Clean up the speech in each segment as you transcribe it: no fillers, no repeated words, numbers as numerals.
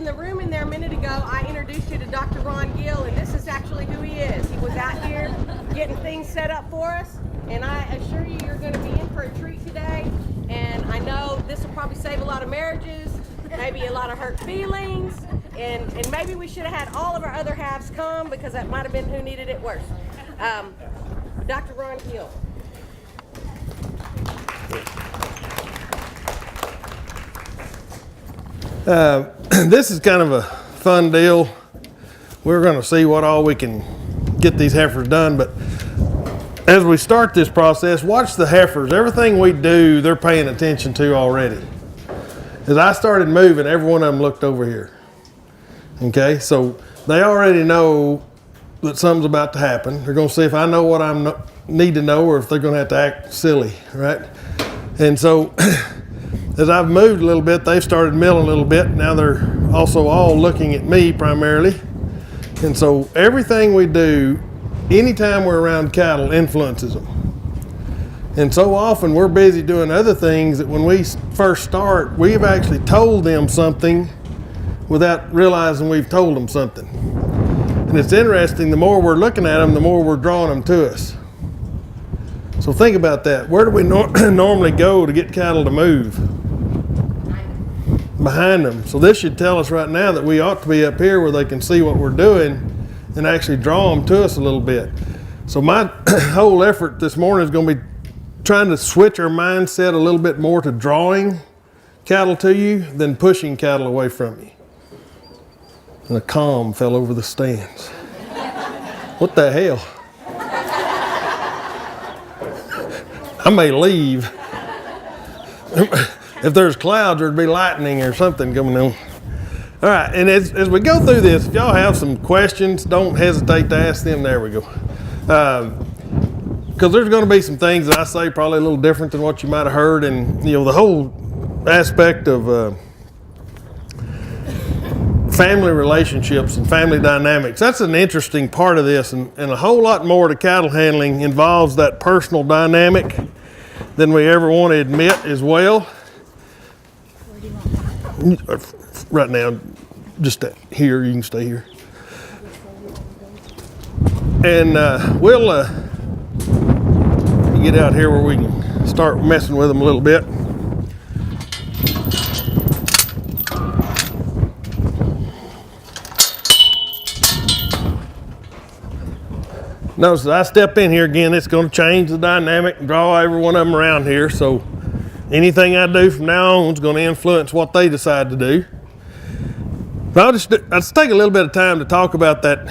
in the room in there a minute ago, I introduced you to Dr. Ron Gill, and this is actually who he is. He was out here getting things set up for us, and I assure you, you're going to be in for a treat today. And I know this will probably save a lot of marriages, maybe a lot of hurt feelings, and maybe we should have had all of our other halves come, because that might have been who needed it worse. Dr. Ron Gill. This is kind of a fun deal. We're going to see what all we can get these heifers done, but as we start this process, watch the heifers. Everything we do, they're paying attention to already. As I started moving, every one of them looked over here. Okay, so they already know that something's about to happen. They're going to see if I know what I need to know, or if they're going to have to act silly, right? And so as I've moved a little bit, they've started milling a little bit. Now they're also all looking at me primarily. And so everything we do, anytime we're around cattle, influences them. And so often we're busy doing other things that when we first start, we've actually told them something without realizing we've told them something. And it's interesting, the more we're looking at them, the more we're drawing them to us. So think about that. Where do we normally go to get cattle to move? Behind them. So this should tell us right now that we ought to be up here where they can see what we're doing and actually draw them to us a little bit. So my whole effort this morning is going to be trying to switch our mindset a little bit more to drawing cattle to you than pushing cattle away from you. And a calm fell over the stands. What the hell? I may leave. If there's clouds, there'd be lightning or something coming on. All right, and as we go through this, if y'all have some questions, don't hesitate to ask them. There we go. Because there's going to be some things that I say probably a little different than what you might have heard, and you know, the whole aspect of family relationships and family dynamics, that's an interesting part of this, and a whole lot more to cattle handling involves that personal dynamic than we ever want to admit as well. Right now, just here, you can stay here. And we'll get out here where we can start messing with them a little bit. Notice as I step in here again, it's going to change the dynamic and draw every one of them around here. So anything I do from now on is going to influence what they decide to do. But I'll just take a little bit of time to talk about that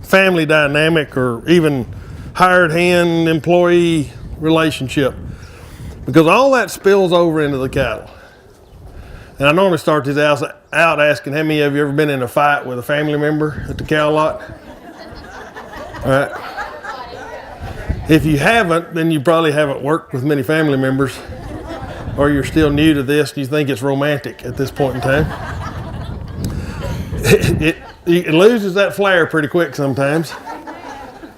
family dynamic, or even hired hand employee relationship, because all that spills over into the cattle. And I normally start these out asking, how many of you ever been in a fight with a family member at the cow lot? All right. If you haven't, then you probably haven't worked with many family members, or you're still new to this and you think it's romantic at this point in time. It loses that flair pretty quick sometimes.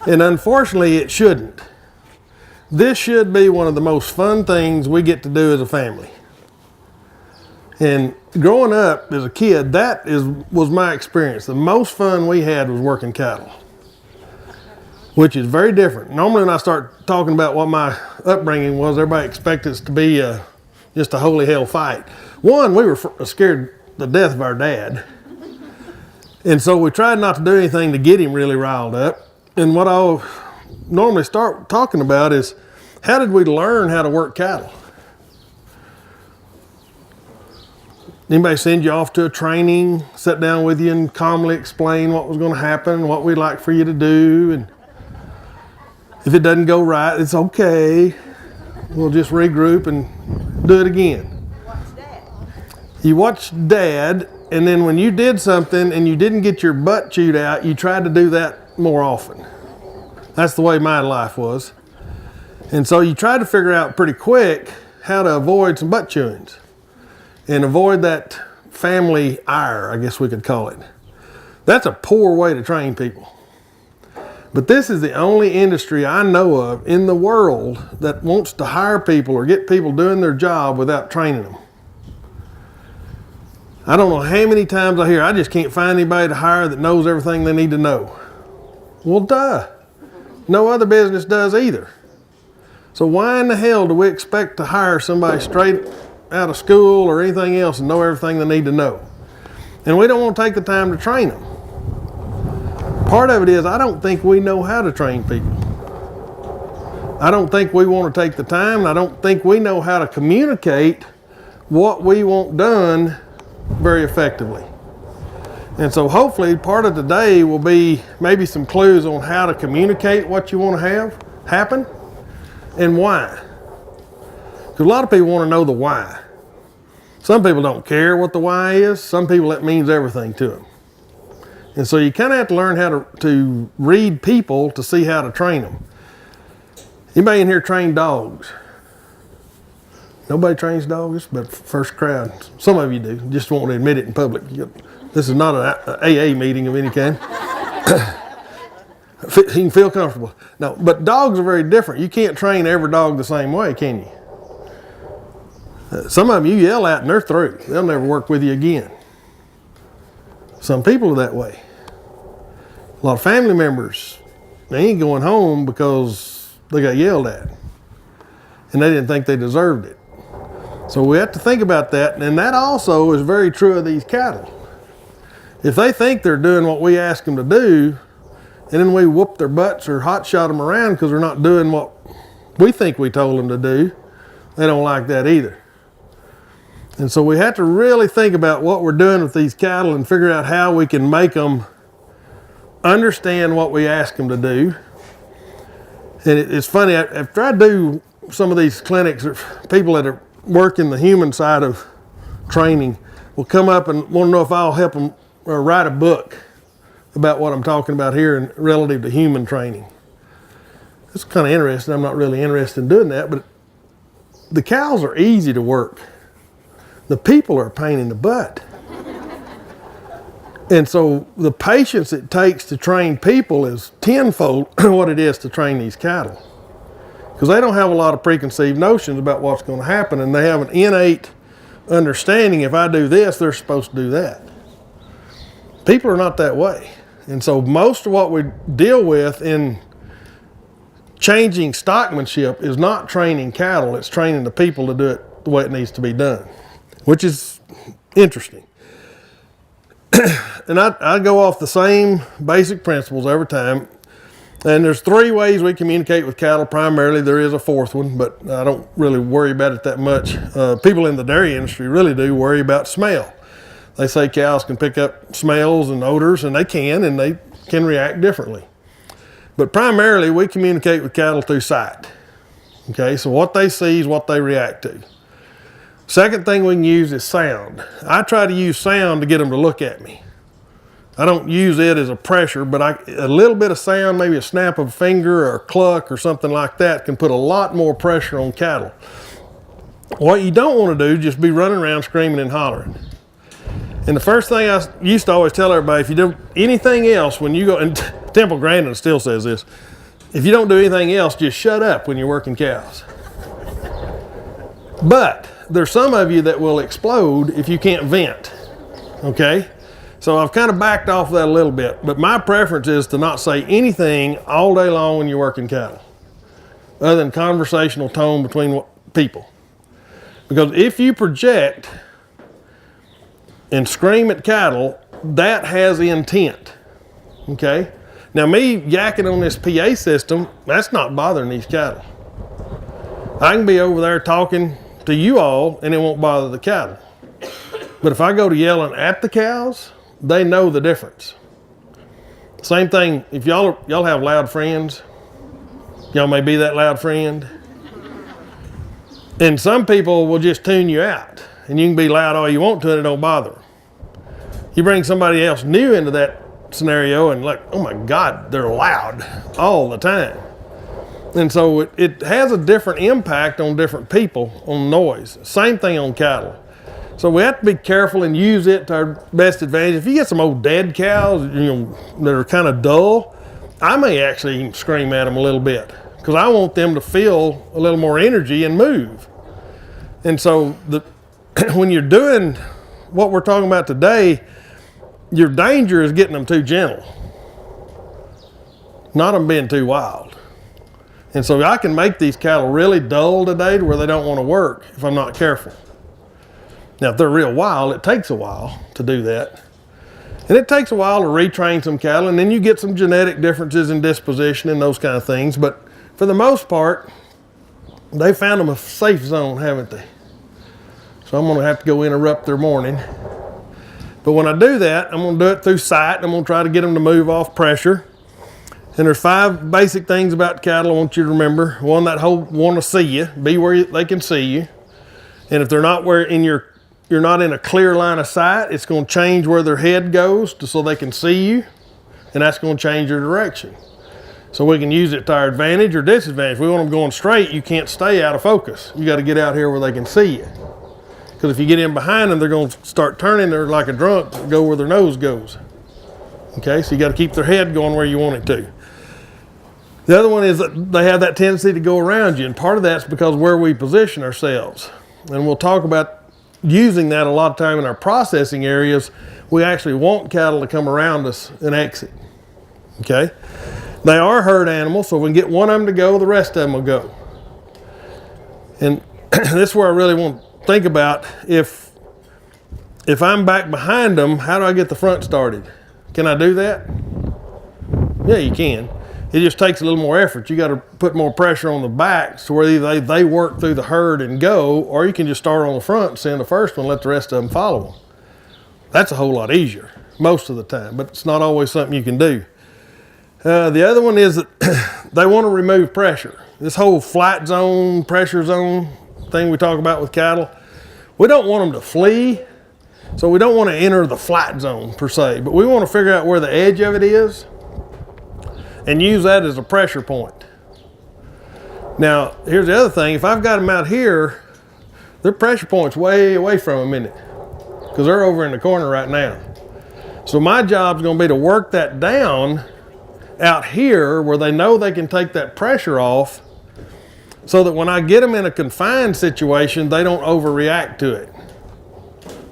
And unfortunately, it shouldn't. This should be one of the most fun things we get to do as a family. And growing up as a kid, was my experience. The most fun we had was working cattle, which is very different. Normally when I start talking about what my upbringing was, everybody expects us to be just a holy hell fight. One, we were scared to death of our dad. And so we tried not to do anything to get him really riled up. And what I'll normally start talking about is, how did we learn how to work cattle? Anybody send you off to a training, sit down with you and calmly explain what was going to happen, what we'd like for you to do, and if it doesn't go right, it's okay. We'll just regroup and do it again. You watched Dad, and then when you did something and you didn't get your butt chewed out, you tried to do that more often. That's the way my life was. And so you tried to figure out pretty quick how to avoid some butt chewings and avoid that family ire, I guess we could call it. That's a poor way to train people. But this is the only industry I know of in the world that wants to hire people or get people doing their job without training them. I don't know how many times I hear, I just can't find anybody to hire that knows everything they need to know. Well, duh. No other business does either. So why in the hell do we expect to hire somebody straight out of school or anything else and know everything they need to know? And we don't want to take the time to train them. Part of it is I don't think we know how to train people. I don't think we want to take the time, and I don't think we know how to communicate what we want done very effectively. And so hopefully part of today will be maybe some clues on how to communicate what you want to have happen and why. Because a lot of people want to know the why. Some people don't care what the why is. Some people it means everything to them. And so you kind of have to learn how to read people to see how to train them. Anybody in here train dogs? Nobody trains dogs, but first crowd. Some of you do, just won't admit it in public. This is not an AA meeting of any kind. You can feel comfortable. No, but dogs are very different. You can't train every dog the same way, can you? Some of them you yell at and they're through. They'll never work with you again. Some people are that way. A lot of family members, they ain't going home because they got yelled at and they didn't think they deserved it. So we have to think about that, and that also is very true of these cattle. If they think they're doing what we ask them to do, and then we whoop their butts or hot shot them around because they're not doing what we think we told them to do, they don't like that either. And so we have to really think about what we're doing with these cattle and figure out how we can make them understand what we ask them to do. And it's funny, after I do some of these clinics, people that are working the human side of training will come up and want to know if I'll help them write a book about what I'm talking about here in relative to human training. It's kind of interesting. I'm not really interested in doing that, but the cows are easy to work. The people are a pain in the butt. And so the patience it takes to train people is tenfold what it is to train these cattle. Because they don't have a lot of preconceived notions about what's going to happen, and they have an innate understanding if I do this, they're supposed to do that. People are not that way. And so most of what we deal with in changing stockmanship is not training cattle, it's training the people to do it the way it needs to be done, which is interesting. And I go off the same basic principles every time. And there's three ways we communicate with cattle. Primarily, there is a fourth one, but I don't really worry about it that much. People in the dairy industry really do worry about smell. They say cows can pick up smells and odors, and they can react differently. But primarily, we communicate with cattle through sight. Okay, so what they see is what they react to. Second thing we can use is sound. I try to use sound to get them to look at me. I don't use it as a pressure, but a little bit of sound, maybe a snap of a finger or a cluck or something like that can put a lot more pressure on cattle. What you don't want to do is just be running around screaming and hollering. And the first thing I used to always tell everybody, if you do anything else when you go, and Temple Grandin still says this, if you don't do anything else, just shut up when you're working cows. But there's some of you that will explode if you can't vent, okay? So I've kind of backed off that a little bit, but my preference is to not say anything all day long when you're working cattle, other than conversational tone between people. Because if you project and scream at cattle, that has intent, okay? Now me yakking on this PA system, that's not bothering these cattle. I can be over there talking to you all and it won't bother the cattle. But if I go to yelling at the cows, they know the difference. Same thing, if y'all have loud friends, y'all may be that loud friend. And some people will just tune you out and you can be loud all you want to and it don't bother them. You bring somebody else new into that scenario and like, oh my God, they're loud all the time. And so it has a different impact on different people on noise. Same thing on cattle. So we have to be careful and use it to our best advantage. If you get some old dead cows, that are kind of dull, I may actually scream at them a little bit because I want them to feel a little more energy and move. And so when you're doing what we're talking about today, your danger is getting them too gentle, not them being too wild. And so I can make these cattle really dull today to where they don't want to work if I'm not careful. Now, if they're real wild, it takes a while to do that. And it takes a while to retrain some cattle, and then you get some genetic differences in disposition and those kind of things. But for the most part, they found them a safe zone, haven't they? So I'm gonna have to go interrupt their morning. But when I do that, I'm gonna do it through sight. I'm gonna try to get them to move off pressure. And there's 5 basic things about cattle I want you to remember. One, that whole want to see you, be where they can see you. And if they're not where you're not in a clear line of sight, it's going to change where their head goes so they can see you, and that's going to change your direction. So we can use it to our advantage or disadvantage. If we want them going straight, you can't stay out of focus. You got to get out here where they can see you. Because if you get in behind them, they're going to start turning. They're like a drunk, go where their nose goes. Okay, so you got to keep their head going where you want it to. The other one is that they have that tendency to go around you, and part of that's because where we position ourselves. And we'll talk about using that a lot of time in our processing areas. We actually want cattle to come around us and exit. Okay? They are herd animals, so if we can get one of them to go, the rest of them will go. And this is where I really want to think about if I'm back behind them, how do I get the front started? Can I do that? Yeah, you can. It just takes a little more effort. You got to put more pressure on the back so where either they work through the herd and go, or you can just start on the front and send the first one, let the rest of them follow them. That's a whole lot easier most of the time, but it's not always something you can do. The other one is that they want to remove pressure. This whole flight zone, pressure zone thing we talk about with cattle, we don't want them to flee, so we don't want to enter the flight zone per se, but we want to figure out where the edge of it is and use that as a pressure point. Now, here's the other thing. If I've got them out here, their pressure point's way away from them, isn't it? Because they're over in the corner right now. So my job's going to be to work that down out here where they know they can take that pressure off so that when I get them in a confined situation, they don't overreact to it.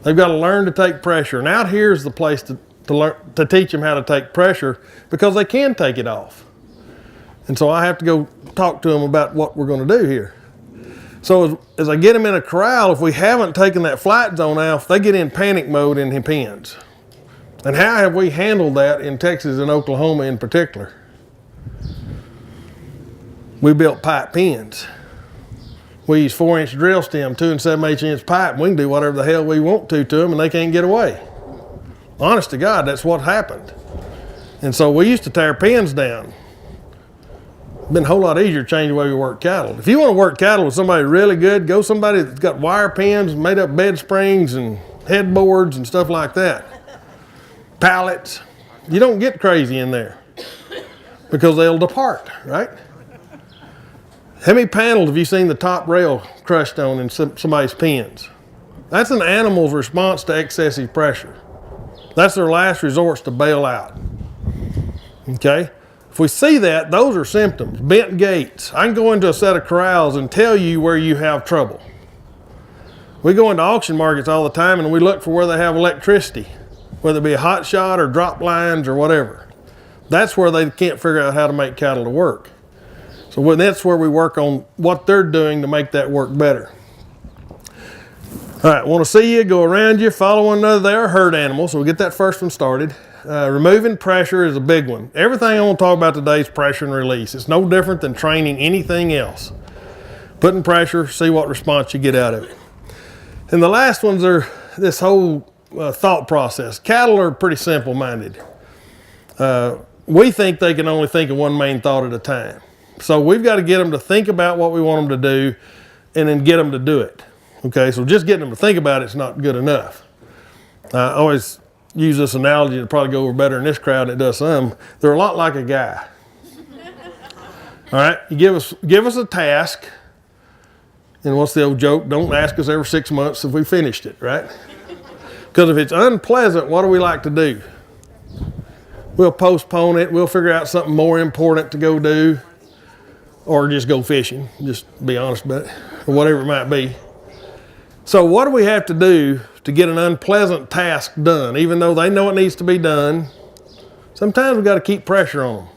They've got to learn to take pressure. And out here is the place to teach them how to take pressure, because they can take it off. And so I have to go talk to them about what we're going to do here. So as I get them in a corral, if we haven't taken that flight zone off, they get in panic mode in the pens. And how have we handled that in Texas and Oklahoma in particular? We built pipe pens. We use 4-inch drill stem, 2 and 7/8-inch pipe, and we can do whatever the hell we want to them, and they can't get away. Honest to God, that's what happened. And so we used to tear pens down. It's been a whole lot easier to change the way we work cattle. If you want to work cattle with somebody really good, go somebody that's got wire pens, made up bed springs and headboards and stuff like that. Pallets. You don't get crazy in there because they'll depart, right? How many panels have you seen the top rail crushed on in somebody's pens? That's an animal's response to excessive pressure. That's their last resort to bail out. Okay? If we see that, those are symptoms. Bent gates. I can go into a set of corrals and tell you where you have trouble. We go into auction markets all the time and we look for where they have electricity, whether it be a hot shot or drop lines or whatever. That's where they can't figure out how to make cattle to work. So that's where we work on what they're doing to make that work better. All right, want to see you, go around you, follow one another. They are herd animals, so we'll get that first one started. Removing pressure is a big one. Everything I want to talk about today is pressure and release. It's no different than training anything else. Putting pressure, see what response you get out of it. And the last ones are this whole thought process. Cattle are pretty simple-minded. We think they can only think of one main thought at a time. So we've got to get them to think about what we want them to do and then get them to do it. Okay, so just getting them to think about it's not good enough. I always use this analogy to probably go over better in this crowd than it does some. They're a lot like a guy. All right, you give us a task, and what's the old joke? Don't ask us every 6 months if we finished it, right? Because if it's unpleasant, what do we like to do? We'll postpone it. We'll figure out something more important to go do, or just go fishing, just be honest about it, or whatever it might be. So what do we have to do to get an unpleasant task done, even though they know it needs to be done. Sometimes we got to keep pressure on them.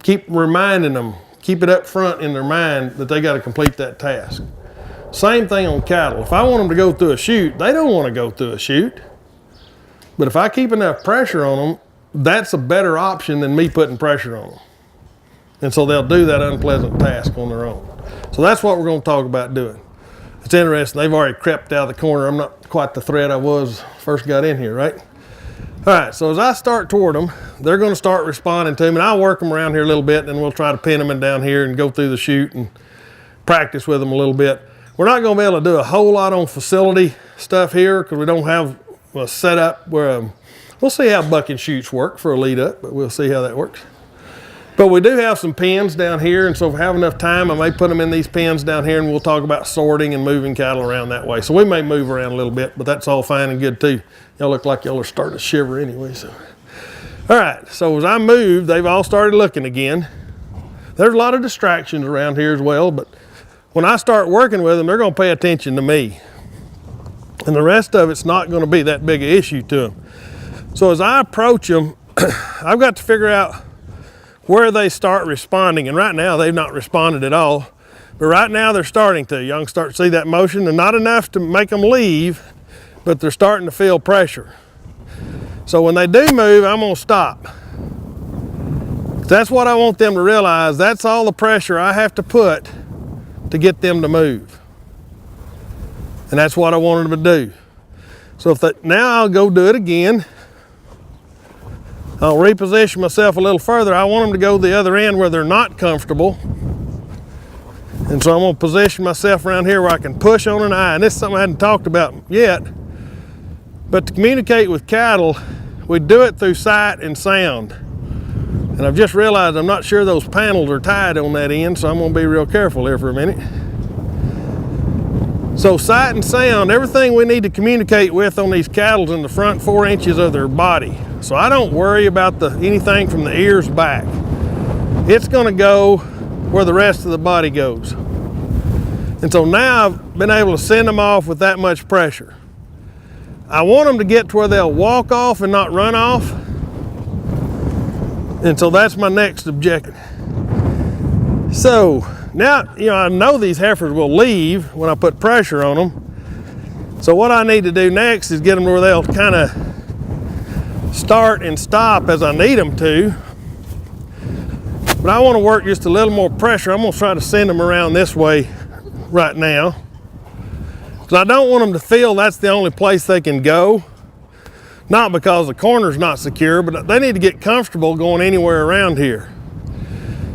Keep reminding them, keep it up front in their mind that they got to complete that task. Same thing on cattle. If I want them to go through a chute, they don't want to go through a chute. But if I keep enough pressure on them, that's a better option than me putting pressure on them. And so they'll do that unpleasant task on their own. So that's what we're going to talk about doing. It's interesting, they've already crept out of the corner. I'm not quite the threat I was first got in here, right? All right, so as I start toward them, they're going to start responding to me, and I'll work them around here a little bit, and then we'll try to pin them in down here and go through the chute and practice with them a little bit. We're not going to be able to do a whole lot on facility stuff here because we don't have a setup where we'll see how bucking chutes work for a lead up, but we'll see how that works. But we do have some pens down here, and so if I have enough time, I may put them in these pens down here, and we'll talk about sorting and moving cattle around that way. So we may move around a little bit, but that's all fine and good too. Y'all look like y'all are starting to shiver anyway. So, all right, so as I move, they've all started looking again. There's a lot of distractions around here as well, but when I start working with them, they're going to pay attention to me. And the rest of it's not going to be that big an issue to them. So as I approach them, I've got to figure out where they start responding. And right now, they've not responded at all. But right now, they're starting to. Y'all can start to see that motion, and not enough to make them leave, but they're starting to feel pressure. So when they do move, I'm going to stop. That's what I want them to realize. That's all the pressure I have to put to get them to move. And that's what I wanted them to do. So now I'll go do it again. I'll reposition myself a little further. I want them to go to the other end where they're not comfortable. And so I'm going to position myself around here where I can push on an eye. And this is something I hadn't talked about yet. But to communicate with cattle, we do it through sight and sound. And I've just realized I'm not sure those panels are tied on that end, so I'm going to be real careful here for a minute. So sight and sound, everything we need to communicate with on these cattle in the front 4 inches of their body. So I don't worry about anything from the ears back. It's going to go where the rest of the body goes. And so now I've been able to send them off with that much pressure. I want them to get to where they'll walk off and not run off. And so that's my next objective. So now, I know these heifers will leave when I put pressure on them. So what I need to do next is get them to where they'll kind of start and stop as I need them to. But I want to work just a little more pressure. I'm going to try to send them around this way right now. Because I don't want them to feel that's the only place they can go. Not because the corner's not secure, but they need to get comfortable going anywhere around here.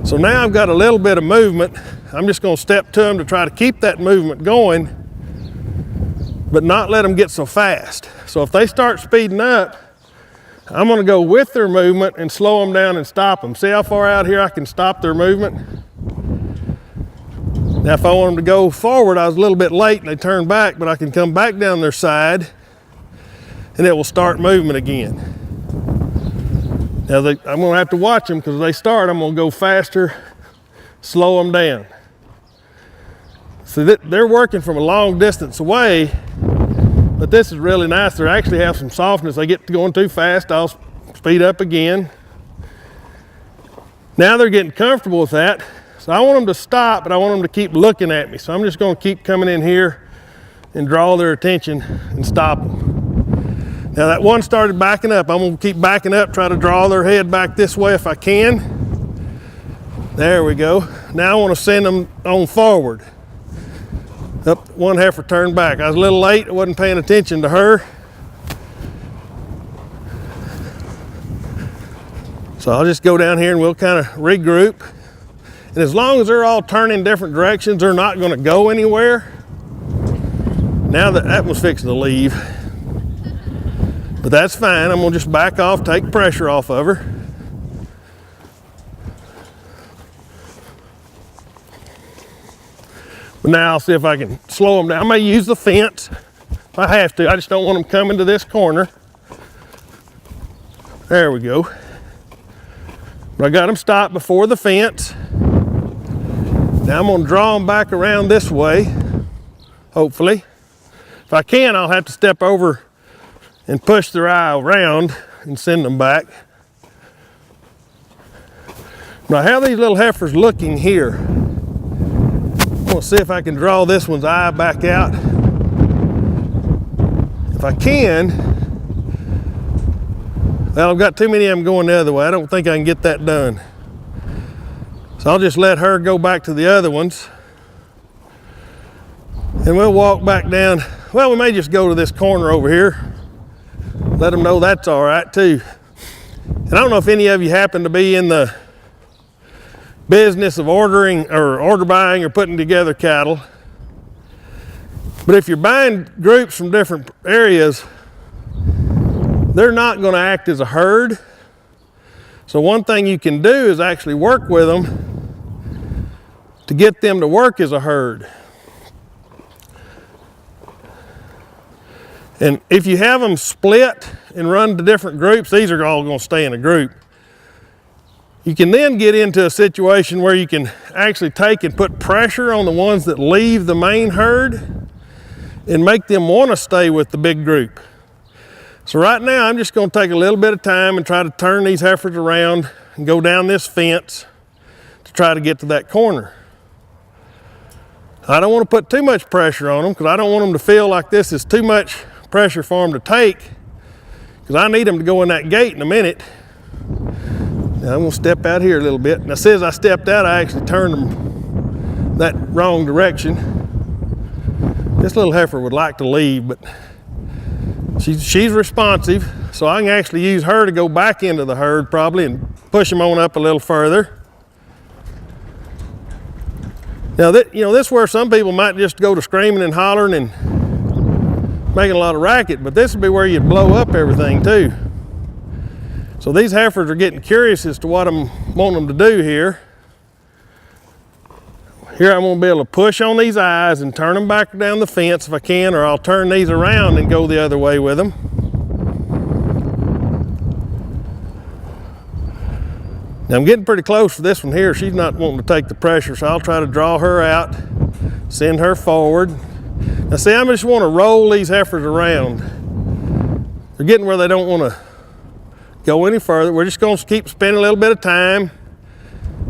So now I've got a little bit of movement. I'm just going to step to them to try to keep that movement going, but not let them get so fast. So if they start speeding up, I'm going to go with their movement and slow them down and stop them. See how far out here I can stop their movement? Now if I want them to go forward, I was a little bit late and they turned back, but I can come back down their side and it will start movement again. Now I'm going to have to watch them because if they start, I'm going to go faster, slow them down. So they're working from a long distance away, but this is really nice. They actually have some softness. They get to going too fast, I'll speed up again. Now they're getting comfortable with that. So I want them to stop, but I want them to keep looking at me. So I'm just going to keep coming in here and draw their attention and stop them. Now that one started backing up. I'm going to keep backing up, try to draw their head back this way if I can. There we go. Now I want to send them on forward. Up, one heifer turned back. I was a little late. I wasn't paying attention to her. So I'll just go down here and we'll kind of regroup. And as long as they're all turning different directions, they're not going to go anywhere. Now that was fixing to leave. But that's fine. I'm going to just back off, take pressure off of her. But now I'll see if I can slow them down. I may use the fence if I have to. I just don't want them coming to this corner. There we go. But I got them stopped before the fence. Now I'm going to draw them back around this way, hopefully. If If I can, I'll have to step over and push their eye around and send them back. Now, how these little heifers looking here? I'm gonna see if I can draw this one's eye back out. If I can, well, I've got too many of them going the other way. I don't think I can get that done. So I'll just let her go back to the other ones. And we'll walk back down. Well, we may just go to this corner over here. Let them know that's all right too. And I don't know if any of you happen to be in the business of ordering or order buying or putting together cattle. But if you're buying groups from different areas, they're not going to act as a herd. So one thing you can do is actually work with them to get them to work as a herd. And if you have them split and run to different groups, these are all going to stay in a group. You can then get into a situation where you can actually take and put pressure on the ones that leave the main herd and make them want to stay with the big group. So right now, I'm just going to take a little bit of time and try to turn these heifers around and go down this fence to try to get to that corner. I don't want to put too much pressure on them because I don't want them to feel like this is too much pressure for them to take, because I need them to go in that gate in a minute. Now I'm going to step out here a little bit. Now, as I stepped out, I actually turned them that wrong direction. This little heifer would like to leave, but she's responsive, so I can actually use her to go back into the herd probably and push them on up a little further. Now, this is where some people might just go to screaming and hollering and making a lot of racket, but this would be where you'd blow up everything too. So these heifers are getting curious as to what I'm wanting them to do here. Here I'm going to be able to push on these eyes and turn them back down the fence if I can, or I'll turn these around and go the other way with them. Now I'm getting pretty close for this one here. She's not wanting to take the pressure, so I'll try to draw her out, send her forward. Now see, I just want to roll these heifers around. They're getting where they don't want to go any further. We're just going to keep spending a little bit of time.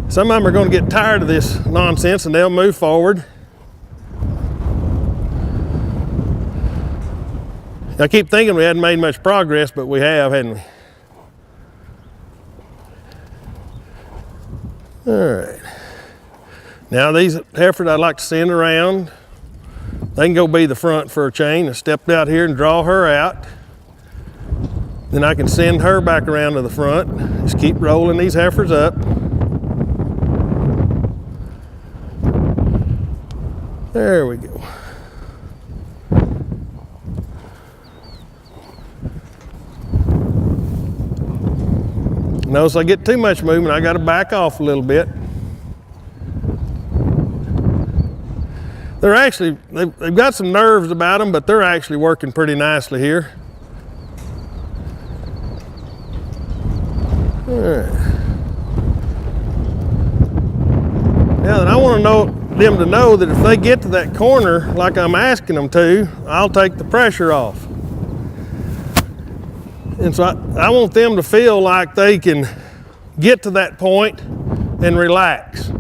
Some of them are going to get tired of this nonsense and they'll move forward. I keep thinking we hadn't made much progress, but we have, hadn't we? All right. Now these heifers I'd like to send around. They can go be the front for a chain. I stepped out here and draw her out. Then I can send her back around to the front. Just keep rolling these heifers up. There we go. Notice I get too much movement, I got to back off a little bit. They're actually, they've got some nerves about them, but they're actually working pretty nicely here. All right. Now then, I want them to know that if they get to that corner like I'm asking them to, I'll take the pressure off. And so I want them to feel like they can get to that point and relax.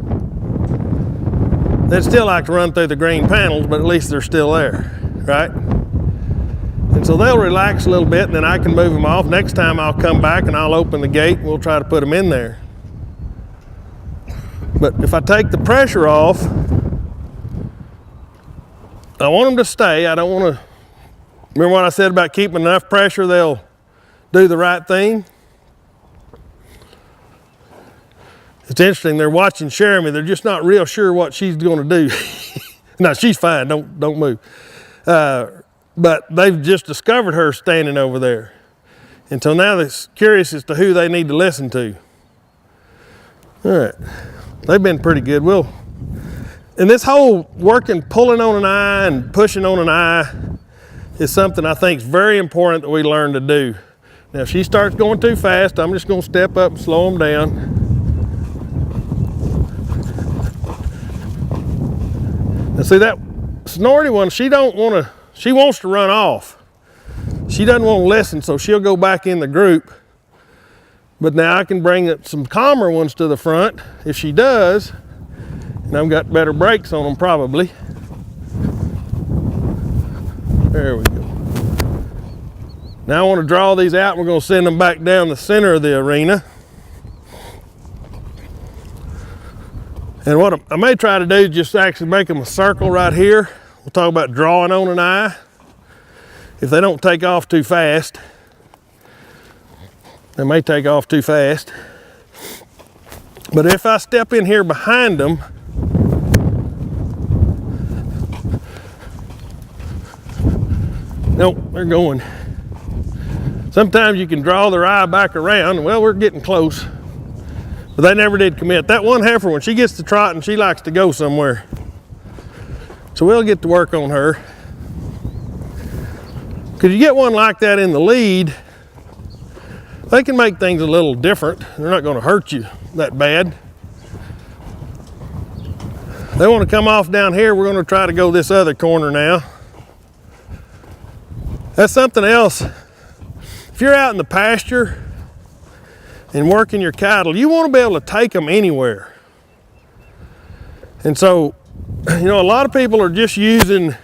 They'd still like to run through the green panels, but at least they're still there, right? And so they'll relax a little bit, and then I can move them off. Next time I'll come back and I'll open the gate and we'll try to put them in there. But if I take the pressure off, I want them to stay. I don't want to, remember what I said about keeping enough pressure, they'll do the right thing. It's interesting, they're watching Jeremy, they're just not real sure what she's going to do. No, she's fine, don't move. But they've just discovered her standing over there. And so now they're curious as to who they need to listen to. All right, they've been pretty good. And this whole pulling on an eye and pushing on an eye is something I think is very important that we learn to do. Now, if she starts going too fast, I'm just going to step up and slow them down. Now, see that snorty one, she don't want to she wants to run off. She doesn't want to listen, so she'll go back in the group. But now I can bring up some calmer ones to the front if she does. And I've got better brakes on them probably. There we go. Now I want to draw these out. We're going to send them back down the center of the arena. And what I may try to do is just actually make them a circle right here. We'll talk about drawing on an eye. If they don't take off too fast, they may take off too fast. But if I step in here behind them, nope, they're going. Sometimes you can draw their eye back around. Well, we're getting close. But they never did commit. That one heifer, when she gets to trotting, she likes to go somewhere. So we'll get to work on her. Because you get one like that in the lead, they can make things a little different. They're not going to hurt you that bad. They want to come off down here. We're going to try to go this other corner now. That's something else. If you're out in the pasture and working your cattle, you want to be able to take them anywhere. And so, you know, a lot of people are just using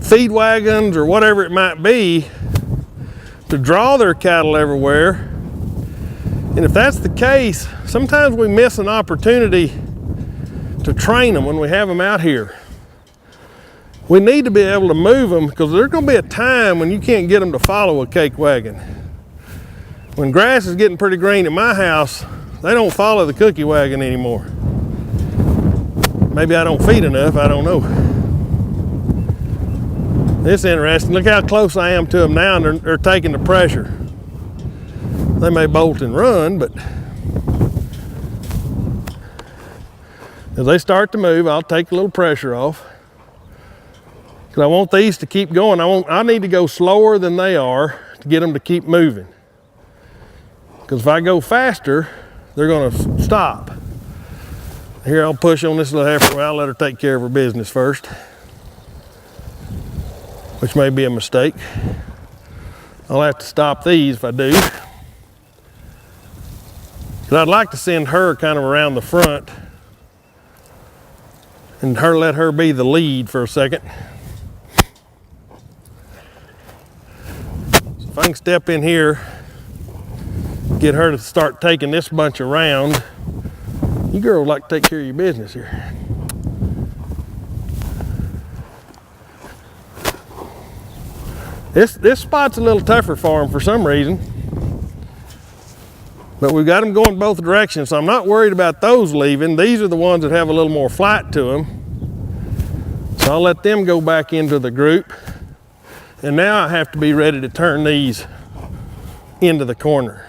feed wagons or whatever it might be to draw their cattle everywhere. And if that's the case, sometimes we miss an opportunity to train them when we have them out here. We need to be able to move them because there's going to be a time when you can't get them to follow a cake wagon. When grass is getting pretty green at my house, they don't follow the cookie wagon anymore. Maybe I don't feed enough, I don't know. It's interesting. Look how close I am to them now, and they're taking the pressure. They may bolt and run, but as they start to move, I'll take a little pressure off. Because I want these to keep going. I need to go slower than they are to get them to keep moving. Because if I go faster, they're going to stop. Here, I'll push on this little heifer. Well, I'll let her take care of her business first, which may be a mistake. I'll have to stop these if I do. But I'd like to send her kind of around the front and let her be the lead for a second. So if I can step in here, get her to start taking this bunch around. You girls like to take care of your business here. This spot's a little tougher for them for some reason. But we've got them going both directions, so I'm not worried about those leaving. These are the ones that have a little more flight to them. So I'll let them go back into the group. And now I have to be ready to turn these into the corner.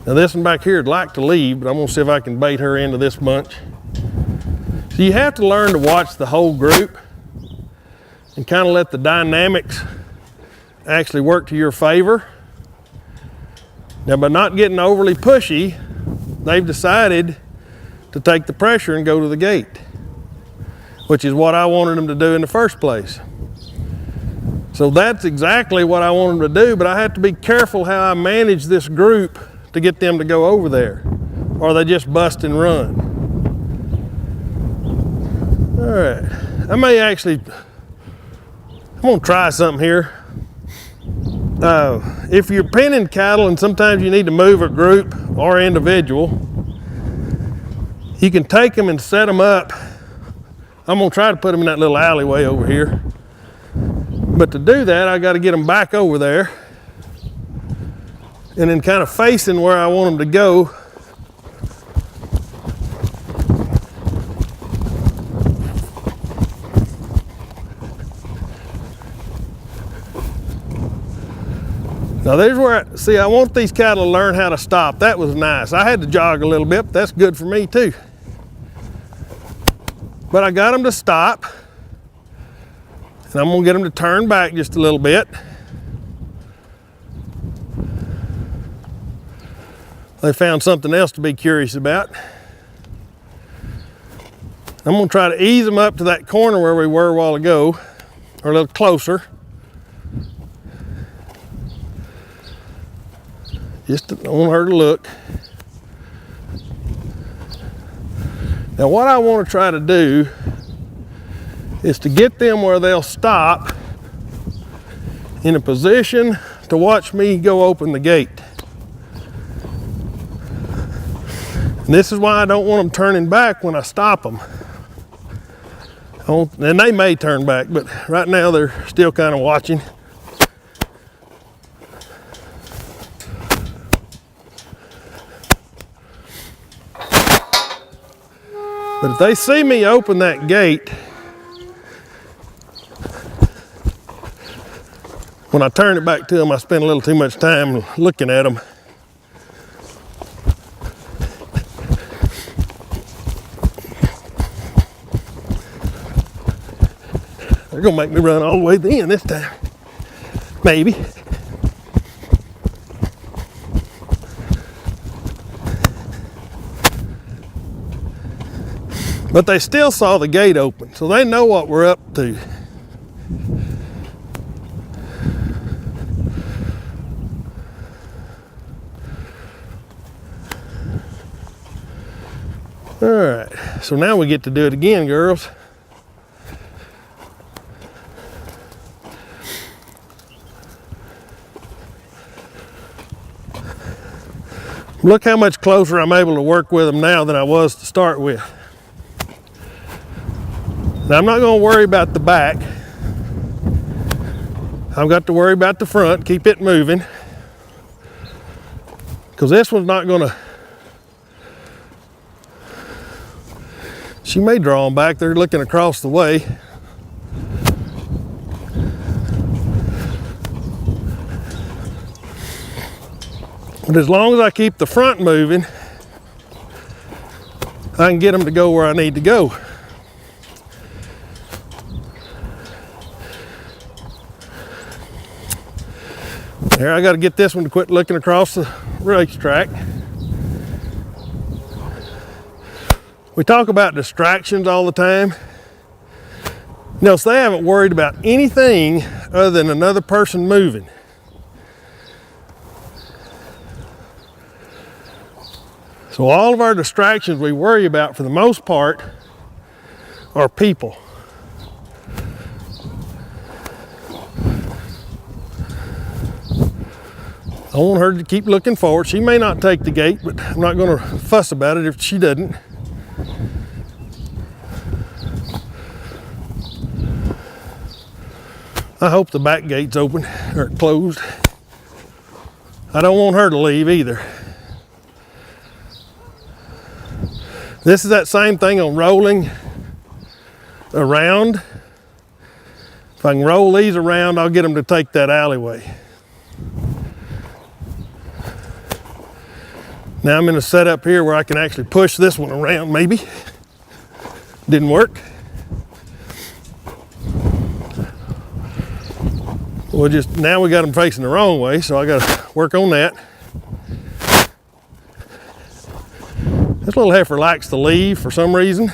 Now this one back here would like to leave, but I'm gonna see if I can bait her into this bunch. So you have to learn to watch the whole group and kind of let the dynamics actually work to your favor. Now by not getting overly pushy, they've decided to take the pressure and go to the gate, which is what I wanted them to do in the first place. So that's exactly what I wanted them to do, but I have to be careful how I manage this group to get them to go over there, or they just bust and run. All right, I'm gonna try something here. If you're penning cattle and sometimes you need to move a group or individual, you can take them and set them up. I'm gonna try to put them in that little alleyway over here. But to do that, I gotta get them back over there and then kind of facing where I want them to go. Now there's where, see, I want these cattle to learn how to stop. That was nice. I had to jog a little bit, but that's good for me too. But I got them to stop. And I'm gonna get them to turn back just a little bit. they found something else to be curious about. I'm gonna try to ease them up to that corner where we were a while ago, or a little closer. Just I want her to look. Now what I want to try to do is to get them where they'll stop in a position to watch me go open the gate. And this is why I don't want them turning back when I stop them. And they may turn back, but right now they're still kind of watching. But if they see me open that gate, when I turn it back to them, I spend a little too much time looking at them. They're gonna make me run all the way to the end this time. Maybe. But they still saw the gate open, so they know what we're up to. All right, so now we get to do it again, girls. Look how much closer I'm able to work with them now than I was to start with. Now I'm not going to worry about the back. I've got to worry about the front, keep it moving. Because this one's not going to, she may draw them back, they're looking across the way. But as long as I keep the front moving, I can get them to go where I need to go. Here, I got to get this one to quit looking across the racetrack. We talk about distractions all the time. You know, so they haven't worried about anything other than another person moving. So all of our distractions we worry about, for the most part, are people. I want her to keep looking forward. She may not take the gate, but I'm not going to fuss about it if she doesn't. I hope the back gate's open or closed. I don't want her to leave either. This is that same thing on rolling around. If I can roll these around, I'll get them to take that alleyway. Now I'm in a setup here where I can actually push this one around, maybe. Didn't work. Well, just now we got them facing the wrong way, so I got to work on that. This little heifer likes to leave for some reason.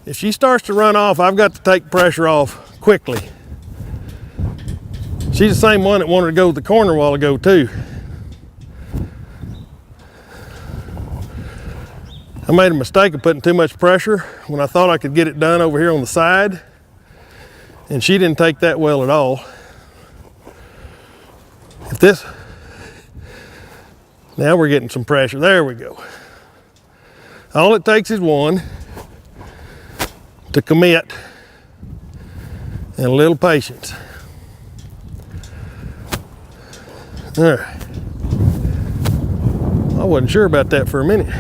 If she starts to run off, I've got to take pressure off quickly. She's the same one that wanted to go to the corner a while ago too. I made a mistake of putting too much pressure when I thought I could get it done over here on the side, and she didn't take that well at all. If this, now we're getting some pressure. There we go. All it takes is one to commit and a little patience. All right. I wasn't sure about that for a minute.